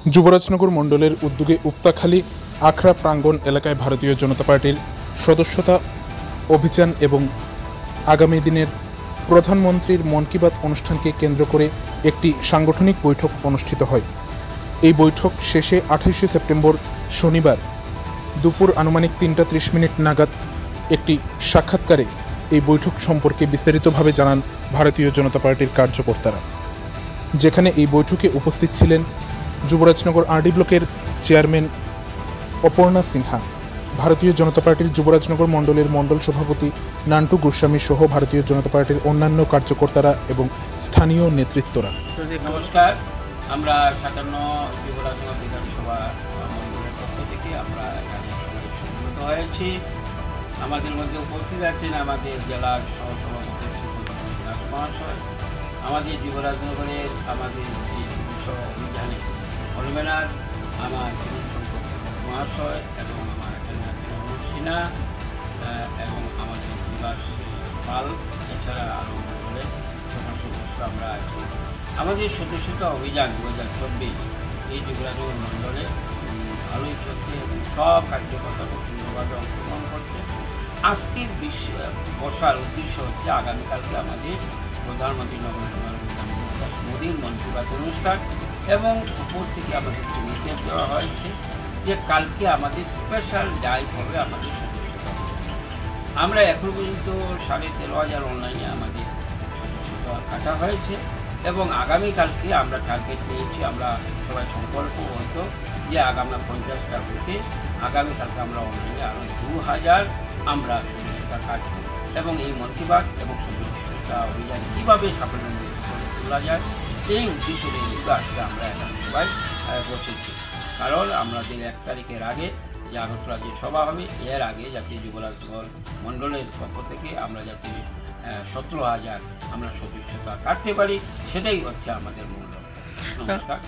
যুবরাজনগর মণ্ডলের উদ্যোগে উপতাখালী আখড়া প্রাঙ্গণ এলাকায় ভারতীয় জনতা পার্টির সদস্যতা অভিযান এবং আগামী দিনের প্রধানমন্ত্রীর মন কি বাত অনুষ্ঠানকে কেন্দ্র করে একটি সাংগঠনিক বৈঠক অনুষ্ঠিত হয়। এই বৈঠক শেষে 28শে সেপ্টেম্বর শনিবার দুপুর আনুমানিক 3:30 নাগাদ একটি সাক্ষাৎকারে এই বৈঠক সম্পর্কে বিস্তারিতভাবে জানান ভারতীয় জনতা পার্টির কার্যকর্তারা, যেখানে এই বৈঠকে উপস্থিত ছিলেন যুবরাজনগর আরডি ব্লকের চেয়ারম্যান অপর্ণা সিনহা, ভারতীয় জনতা পার্টির যুবরাজনগর মণ্ডলের মণ্ডল সভাপতি নান্টু গোস্বামী সহ ভারতীয় জনতা পার্টির অন্যান্য কার্যকর্তারা এবং স্থানীয় নেতৃত্বরা। নমস্কার, আমরা 57 যুবরাজনগর বিধানসভা মণ্ডলের পক্ষ থেকে আমরা এখানে সম্মিলিত হয়েছি। আমাদের মধ্যে উপস্থিত আছেন আমাদের জেলার সহসভাপতি মহাশয়, আমাদের যুবরাজনগরের আমাদের অভিযানে কনভেনার আমার মহাশয় এবং আমার এখানে আছেন সিনহা এবং আমাদের বিকাশ পাল, এছাড়া আরও মণ্ডলের সভা সদস্য আমরা আছি। আমাদের সদস্যতা অভিযান 2024 এই যুবরাজনগর মণ্ডলে ভালোই চলছে এবং সব কার্যকর্তা খুব সুন্দরভাবে অংশগ্রহণ করছে। আজকের বসার উদ্দেশ্য হচ্ছে আগামীকালকে আমাদের প্রধানমন্ত্রী নরেন্দ্র মোদীর মন কি বাত অনুষ্ঠান এবং উপর থেকে আমাদেরকে নির্দেশ দেওয়া হয়েছে যে কালকে আমাদের স্পেশাল লাইভ হবে আমাদের সদস্যতা। আমরা এখন পর্যন্ত 13,500 অনলাইনে আমাদের সদস্যতা কাটা হয়েছে এবং আগামীকালকে আমরা টার্গেট নিয়েছি, আমরা সবাই সংকল্পবদ্ধ যে আগামী 50টা বুথে আগামীকালকে আমরা অনলাইনে আরও 2000 আমরা সদস্যতা কাটব এবং এই মন কি বাত এবং সদস্যতা অভিযান কীভাবে সাফল্যমণ্ডিত করে তোলা যায় এই উদ্দেশ্য নিয়ে আজকে আমরা এখানে সবাই বসেছি। কারণ আমাদের 1 তারিখের আগে যে আগরতলা যে সভা হবে, এর আগে যাতে যুবরাজনগর মণ্ডলের পক্ষ থেকে আমরা যাতে 17,000 আমরা সদস্যতা কাটতে পারি, সেটাই হচ্ছে আমাদের মূল লক্ষ্য। নমস্কার।